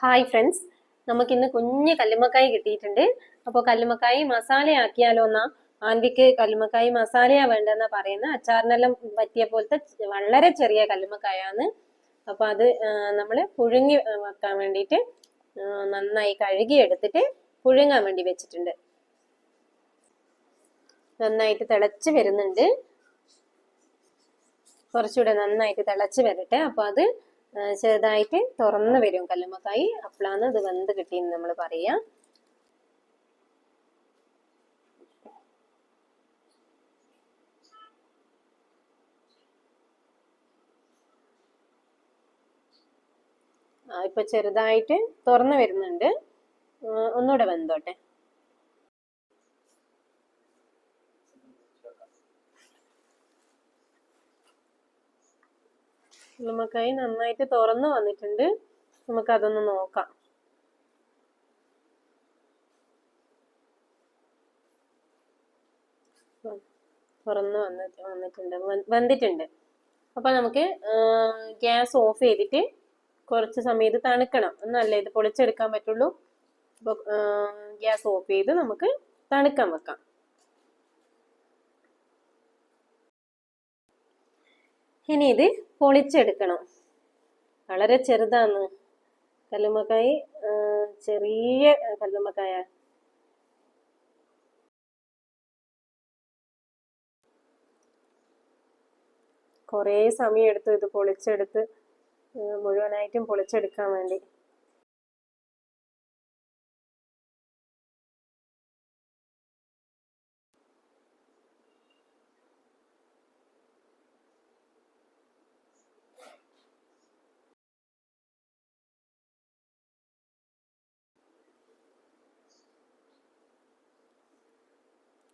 Hi friends, നമുക്കിന്ന് കുഞ്ഞ് കല്ലുമ്മക്കായി കിട്ടിയിട്ടുണ്ട്. അപ്പോൾ കല്ലുമ്മക്കായി മസാലയാക്കിയാലോ എന്നാ. ആന്റിക്ക് കല്ലുമ്മക്കായി മസാലയാ വേണ്ടെന്നാ പറയുന്നത്. അച്ചാറിനെല്ലാം പറ്റിയ പോലത്തെ വളരെ ചെറിയ കല്ലുമ്മക്കായാണ്. അപ്പൊ അത് നമ്മൾ പുഴുങ്ങി വെക്കാൻ വേണ്ടിയിട്ട് നന്നായി കഴുകി എടുത്തിട്ട് പുഴുങ്ങാൻ വേണ്ടി വെച്ചിട്ടുണ്ട്. നന്നായിട്ട് തിളച്ച് വരുന്നുണ്ട്. കുറച്ചുകൂടെ നന്നായിട്ട് തിളച്ച് വരട്ടെ. അപ്പൊ അത് ചെറുതായിട്ട് തുറന്നു വരും കല്ലുമ്മക്കായി. അപ്പോഴാണ് ഇത് വെന്ത് കിട്ടിയെന്ന് നമ്മൾ പറയാ. ഇപ്പൊ ചെറുതായിട്ട് തുറന്നു വരുന്നുണ്ട്. ഒന്നുകൂടെ വെന്തോട്ടെ. കല്ലുമ്മക്കായി നന്നായിട്ട് തുറന്നു വന്നിട്ടുണ്ട്. നമുക്ക് അതൊന്ന് നോക്കാം. തുറന്നു വന്നിട്ടുണ്ട്, വെന്തിട്ടുണ്ട്. അപ്പൊ നമുക്ക് ഗ്യാസ് ഓഫ് ചെയ്തിട്ട് കുറച്ച് സമയം ഇത് തണുക്കണം. എന്നല്ലേ ഇത് പൊളിച്ചെടുക്കാൻ പറ്റുള്ളൂ. അപ്പൊ ഗ്യാസ് ഓഫ് ചെയ്ത് നമുക്ക് തണുക്കാൻ വെക്കാം. ഇനി ഇത് പൊളിച്ചെടുക്കണം. വളരെ ചെറുതാണ് കല്ലുമ്മക്കായി, ചെറിയ കല്ലുമ്മക്കായ. കുറേ സമയം എടുത്തു ഇത് പൊളിച്ചെടുത്ത് മുഴുവനായിട്ടും പൊളിച്ചെടുക്കാൻ വേണ്ടി.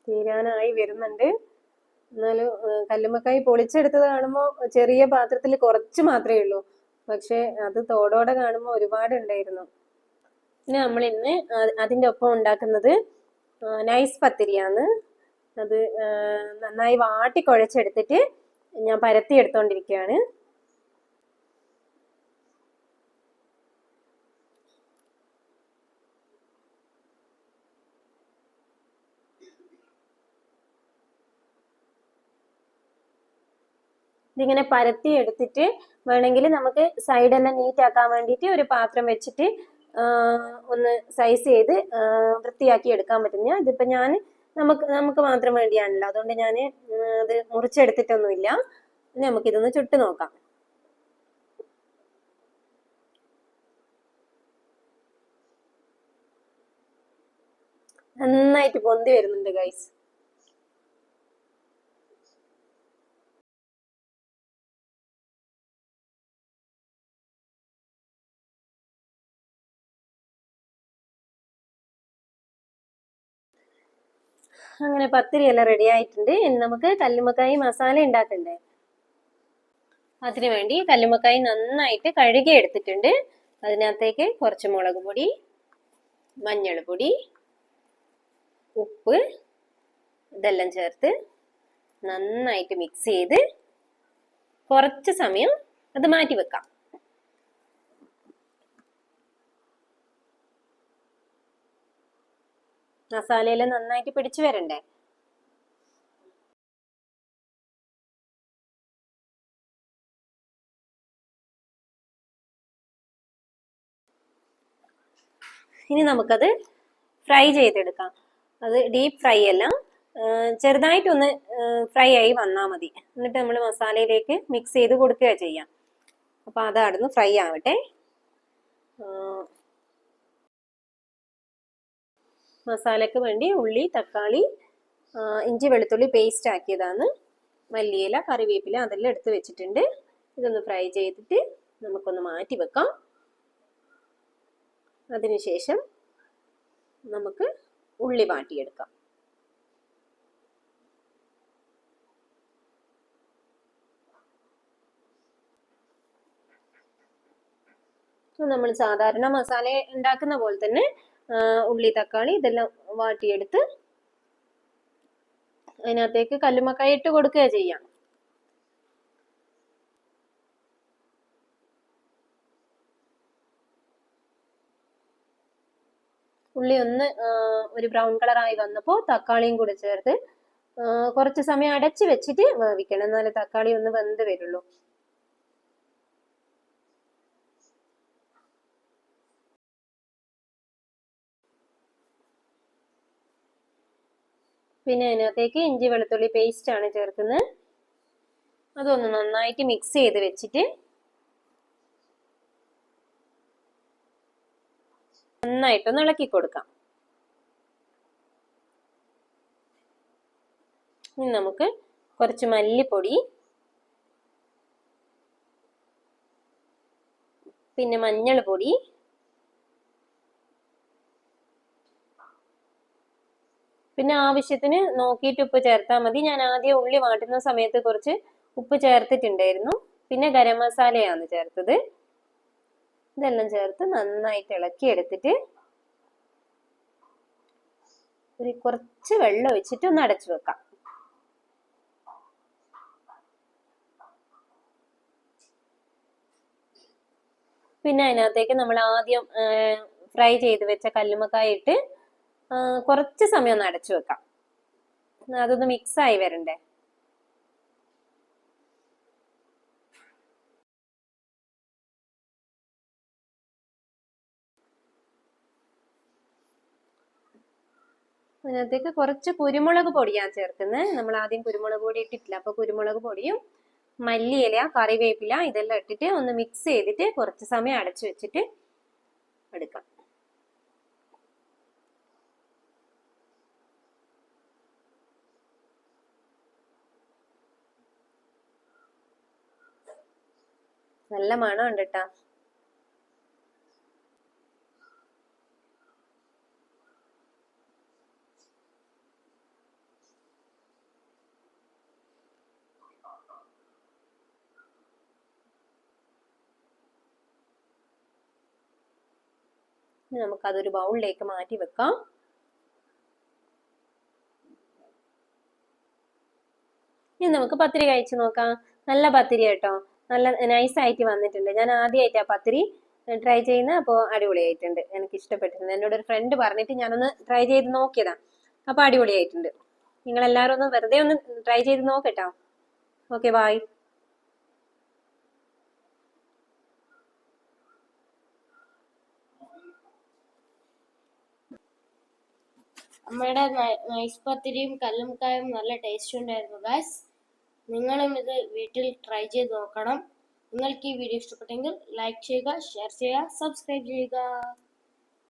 തീരാനായി വരുന്നുണ്ട്. എന്നാലും കല്ലുമ്മക്കായി പൊളിച്ചെടുത്തത് കാണുമ്പോൾ ചെറിയ പാത്രത്തിൽ കുറച്ച് മാത്രമേ ഉള്ളൂ. പക്ഷെ അത് തോടോടെ കാണുമ്പോൾ ഒരുപാട് ഉണ്ടായിരുന്നു. പിന്നെ നമ്മൾ ഇന്ന് അതിൻ്റെ ഒപ്പം ഉണ്ടാക്കുന്നത് നൈസ് പത്തിരിയാണ്. അത് നന്നായി വാട്ടി കുഴച്ചെടുത്തിട്ട് ഞാൻ പരത്തി എടുത്തോണ്ടിരിക്കുകയാണ്. ഇതിങ്ങനെ പരത്തി എടുത്തിട്ട് വേണമെങ്കിൽ നമുക്ക് സൈഡെല്ലാം നീറ്റ് ആക്കാൻ വേണ്ടിയിട്ട് ഒരു പാത്രം വെച്ചിട്ട് ഒന്ന് സൈസ് ചെയ്ത് വൃത്തിയാക്കി എടുക്കാൻ പറ്റും. ഇതിപ്പോ ഞാൻ നമുക്ക് മാത്രം വേണ്ടിയാണല്ലോ, അതുകൊണ്ട് ഞാൻ അത് മുറിച്ചെടുത്തിട്ടൊന്നുമില്ല. നമുക്കിതൊന്ന് ചുട്ട് നോക്കാം. നന്നായിട്ട് പൊന്തി വരുന്നുണ്ട് ഗൈസ്. അങ്ങനെ പത്തിരി എല്ലാം റെഡി ആയിട്ടുണ്ട്. ഇനി നമുക്ക് കല്ലുമ്മക്കായി മസാല ഉണ്ടാക്കണ്ടേ. അതിനു വേണ്ടി കല്ലുമ്മക്കായി നന്നായിട്ട് കഴുകി എടുത്തിട്ടുണ്ട്. അതിനകത്തേക്ക് കുറച്ച് മുളക് പൊടി, മഞ്ഞൾപ്പൊടി, ഉപ്പ് ഇതെല്ലാം ചേർത്ത് നന്നായിട്ട് മിക്സ് ചെയ്ത് കുറച്ച് സമയം അത് മാറ്റി വെക്കാം. മസാലയെല്ലാം നന്നായിട്ട് പിടിച്ചു വരണ്ടേ. ഇനി നമുക്കത് ഫ്രൈ ചെയ്തെടുക്കാം. അത് ഡീപ്പ് ഫ്രൈ അല്ല, ചെറുതായിട്ടൊന്ന് ഫ്രൈ ആയി വന്നാൽ മതി. എന്നിട്ട് നമ്മൾ മസാലയിലേക്ക് മിക്സ് ചെയ്ത് കൊടുക്കുക ചെയ്യാം. അപ്പൊ അതായിരുന്നു ഫ്രൈ ആവട്ടെ. മസാലയ്ക്ക് വേണ്ടി ഉള്ളി, തക്കാളി, ഇഞ്ചി വെളുത്തുള്ളി പേസ്റ്റ് ആക്കിയതാണ്, മല്ലിയില, കറിവേപ്പില അതെല്ലാം എടുത്ത് വെച്ചിട്ടുണ്ട്. ഇതൊന്ന് ഫ്രൈ ചെയ്തിട്ട് നമുക്കൊന്ന് മാറ്റി വെക്കാം. അതിനുശേഷം നമുക്ക് ഉള്ളി വാട്ടിയെടുക്കാം. നമ്മൾ സാധാരണ മസാല ഉണ്ടാക്കുന്ന പോലെ തന്നെ ഉള്ളി, തക്കാളി ഇതെല്ലാം വാട്ടിയെടുത്ത് അതിനകത്തേക്ക് കല്ലുമ്മക്കായി ഇട്ട് കൊടുക്കുക ചെയ്യാം. ഉള്ളി ഒന്ന് ഒരു ബ്രൗൺ കളറായി വന്നപ്പോൾ തക്കാളിയും കൂടി ചേർത്ത് കുറച്ച് സമയം അടച്ച് വെച്ചിട്ട് വേവിക്കണം, എന്നാലേ തക്കാളി ഒന്ന് വെന്ത് വരുള്ളൂ. പിന്നെ അതിനകത്തേക്ക് ഇഞ്ചി വെളുത്തുള്ളി പേസ്റ്റ് ആണ് ചേർക്കുന്നത്. അതൊന്ന് നന്നായിട്ട് മിക്സ് ചെയ്ത് വെച്ചിട്ട് നന്നായിട്ടൊന്ന് ഇളക്കി കൊടുക്കാം. ഇനി നമുക്ക് കുറച്ച് മല്ലിപ്പൊടി, പിന്നെ മഞ്ഞൾ പൊടി, പിന്നെ ആവശ്യത്തിന് നോക്കിയിട്ട് ഉപ്പ് ചേർത്താൽ മതി. ഞാൻ ആദ്യം ഉള്ളി വാട്ടുന്ന സമയത്ത് കുറച്ച് ഉപ്പ് ചേർത്തിട്ടുണ്ടായിരുന്നു. പിന്നെ ഗരം മസാലയാണ് ചേർത്തത്. ഇതെല്ലാം ചേർത്ത് നന്നായിട്ട് ഇളക്കി എടുത്തിട്ട് ഒരു കുറച്ച് വെള്ളം ഒഴിച്ചിട്ട് ഒന്ന് അടച്ചു വെക്കാം. പിന്നെ അതിനകത്തേക്ക് നമ്മൾ ആദ്യം ഫ്രൈ ചെയ്ത് വെച്ച കല്ലുമ്മക്കായ ഇട്ട് കുറച്ച് സമയം ഒന്ന് അടച്ചു വെക്കാം. അതൊന്ന് മിക്സ് ആയി വരണ്ടേ. അതിനകത്തേക്ക് കുറച്ച് കുരുമുളക് പൊടിയാണ് ചേർക്കുന്നത്. നമ്മൾ ആദ്യം കുരുമുളക് പൊടി ഇട്ടിട്ടില്ല, അപ്പൊ കുരുമുളക് പൊടിയും മല്ലിയില, കറിവേപ്പില ഇതെല്ലാം ഇട്ടിട്ട് ഒന്ന് മിക്സ് ചെയ്തിട്ട് കുറച്ച് സമയം അടച്ചു വെച്ചിട്ട് എടുക്കാം. നല്ല മണം ഉണ്ട് കേട്ടാ. നമുക്കതൊരു ബൗളിലേക്ക് മാറ്റി വെക്കാം. ഇനി നമുക്ക് പത്തിരി കഴിച്ചു നോക്കാം. നല്ല പത്തിരി കേട്ടോ, നല്ല നൈസായിട്ട് വന്നിട്ടുണ്ട്. ഞാൻ ആദ്യമായിട്ട് ആ പത്തിരി ട്രൈ ചെയ്യുന്ന, അപ്പോൾ അടിപൊളിയായിട്ടുണ്ട്, എനിക്ക് ഇഷ്ടപ്പെട്ടിട്ടുണ്ട്. എന്നോട് ഒരു ഫ്രണ്ട് പറഞ്ഞിട്ട് ഞാനൊന്ന് ട്രൈ ചെയ്ത് നോക്കിയതാ, അപ്പോൾ അടിപൊളിയായിട്ടുണ്ട്. നിങ്ങളെല്ലാവരും ഒന്ന് വെറുതെ ഒന്ന് ട്രൈ ചെയ്ത് നോക്കട്ടോ. Okay, by. അമ്മയുടെ നൈസ് പത്തിരിയും കല്ലുമ്മക്കായും നല്ല ടേസ്റ്റ് ഉണ്ടായിരുന്നു ഗൈസ്. നിങ്ങളും ഇത് വീട്ടിൽ ട്രൈ ചെയ്ത് നോക്കണം. നിങ്ങൾക്ക് ഈ വീഡിയോ ഇഷ്ടപ്പെട്ടെങ്കിൽ ലൈക്ക് ചെയ്യുക, ഷെയർ ചെയ്യുക, സബ്സ്ക്രൈബ് ചെയ്യുക.